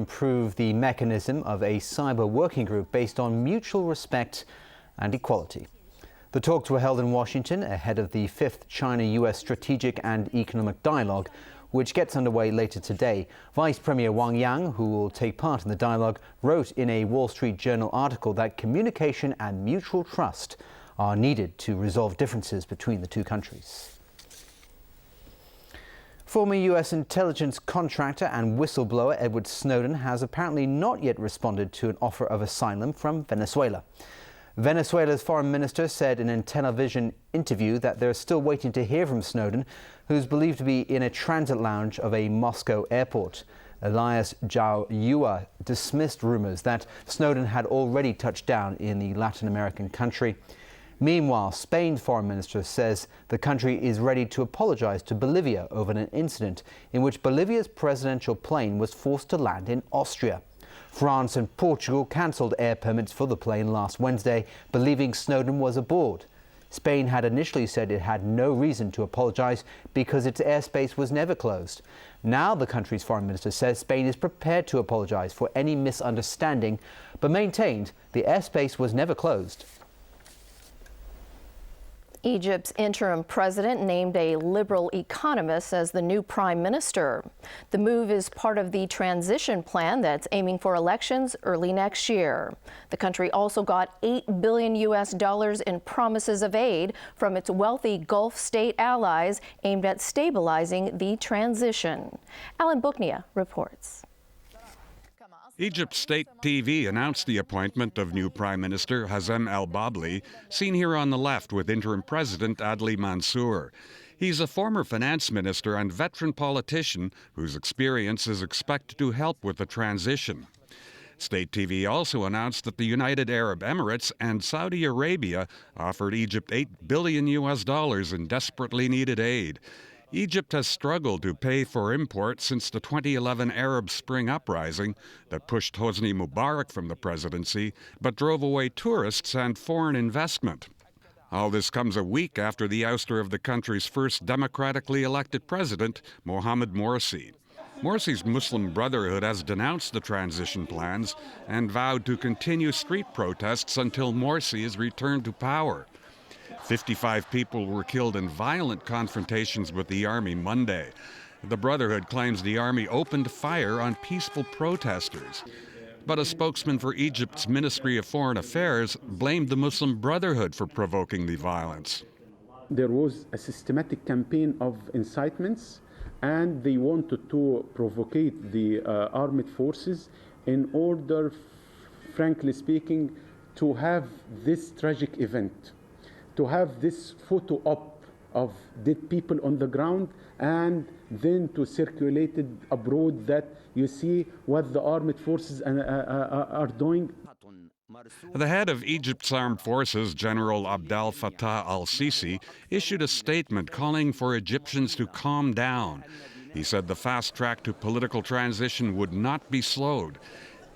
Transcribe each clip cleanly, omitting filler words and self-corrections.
Improve the mechanism of a cyber working group based on mutual respect and equality. The talks were held in Washington ahead of the 5th China-US Strategic and Economic Dialogue, which gets underway later today. Vice Premier Wang Yang, who will take part in the dialogue, wrote in a Wall Street Journal article that communication and mutual trust are needed to resolve differences between the two countries. Former US intelligence contractor and whistleblower Edward Snowden has apparently not yet responded to an offer of asylum from Venezuela. Venezuela's foreign minister said in a television interview that they're still waiting to hear from Snowden, who's believed to be in a transit lounge of a Moscow airport. Elias Zhao Yua dismissed rumors that Snowden had already touched down in the Latin American country. Meanwhile, Spain's foreign minister says the country is ready to apologize to Bolivia over an incident in which Bolivia's presidential plane was forced to land in Austria. France and Portugal cancelled air permits for the plane last Wednesday, believing Snowden was aboard. Spain had initially said it had no reason to apologize because its airspace was never closed. Now the country's foreign minister says Spain is prepared to apologize for any misunderstanding, but maintained the airspace was never closed. Egypt's interim president named a liberal economist as the new prime minister. The move is part of the transition plan that's aiming for elections early next year. The country also got $8 billion in promises of aid from its wealthy Gulf state allies aimed at stabilizing the transition. Alan Booknia reports. Egypt State TV announced the appointment of new Prime Minister Hazem al-Babli, seen here on the left with interim President Adli Mansour. He's a former finance minister and veteran politician whose experience is expected to help with the transition. State TV also announced that the United Arab Emirates and Saudi Arabia offered Egypt $8 billion in desperately needed aid. Egypt has struggled to pay for imports since the 2011 Arab Spring uprising that pushed Hosni Mubarak from the presidency, but drove away tourists and foreign investment. All this comes a week after the ouster of the country's first democratically elected president, Mohamed Morsi. Morsi's Muslim Brotherhood has denounced the transition plans and vowed to continue street protests until Morsi is returned to power. 55 people were killed in violent confrontations with the army Monday. The Brotherhood claims the army opened fire on peaceful protesters. But a spokesman for Egypt's Ministry of Foreign Affairs blamed the Muslim Brotherhood for provoking the violence. There was a systematic campaign of incitements, and they wanted to provocate the armed forces in order, frankly speaking, to have this tragic event, to have this photo op of dead people on the ground, and then to circulate it abroad that you see what the armed forces are doing. The head of Egypt's armed forces, General Abdel Fattah al-Sisi, issued a statement calling for Egyptians to calm down. He said the fast track to political transition would not be slowed.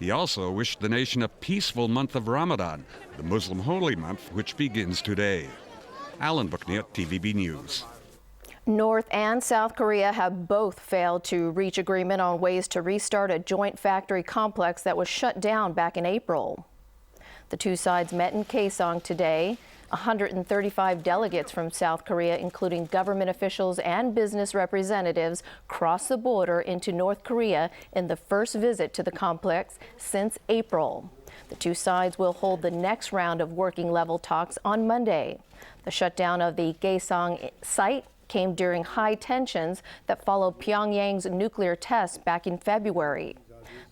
He also wished the nation a peaceful month of Ramadan, the Muslim holy month, which begins today. Alan Booknia, TVB News. North and South Korea have both failed to reach agreement on ways to restart a joint factory complex that was shut down back in April. The two sides met in Kaesong today. 135 delegates from South Korea, including government officials and business representatives, crossed the border into North Korea in the first visit to the complex since April. The two sides will hold the next round of working level talks on Monday. The shutdown of the Kaesong site came during high tensions that followed Pyongyang's nuclear tests back in February.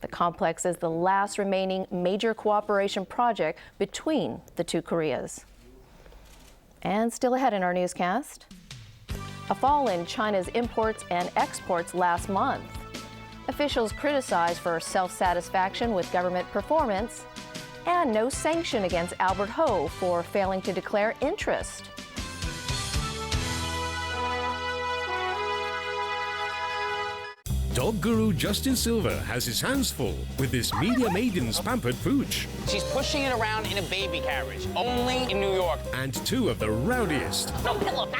The complex is the last remaining major cooperation project between the two Koreas. And still ahead in our newscast, a fall in China's imports and exports last month. Officials criticized for self-satisfaction with government performance, and no sanction against Albert Ho for failing to declare interest. Dog guru Justin Silver has his hands full with this media maiden's pampered pooch. She's pushing it around in a baby carriage, only in New York. And two of the rowdiest, No pillow.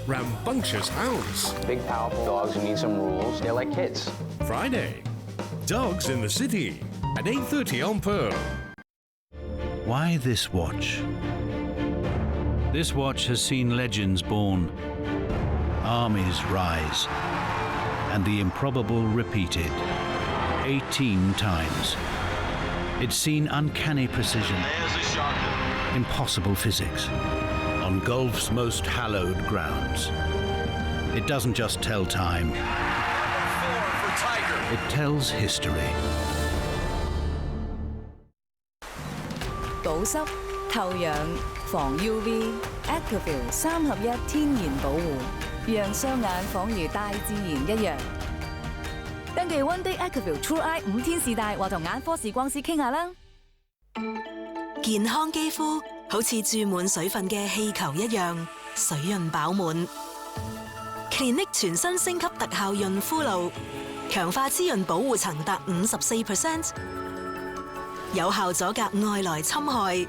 rambunctious hounds. Big, powerful dogs who need some rules. They're like kids. Friday, Dogs in the City at 8:30 on Pearl. Why this watch? This watch has seen legends born, armies rise, and the improbable repeated 18 times. It's seen uncanny precision, impossible physics, on golf's most hallowed grounds. It doesn't just tell time, it tells history. 保濕、透氧、防 UV、Activil 3合1天然保護，讓雙眼仿如大自然一樣。登記 One Day Activil True Eye 5天試戴，或同眼科視光師傾下啦。健康肌膚好似注滿水分嘅氣球一樣，水潤飽滿。Clinique 全新升級特效潤膚露，強化滋潤保護層達54%，有效阻隔外來侵害。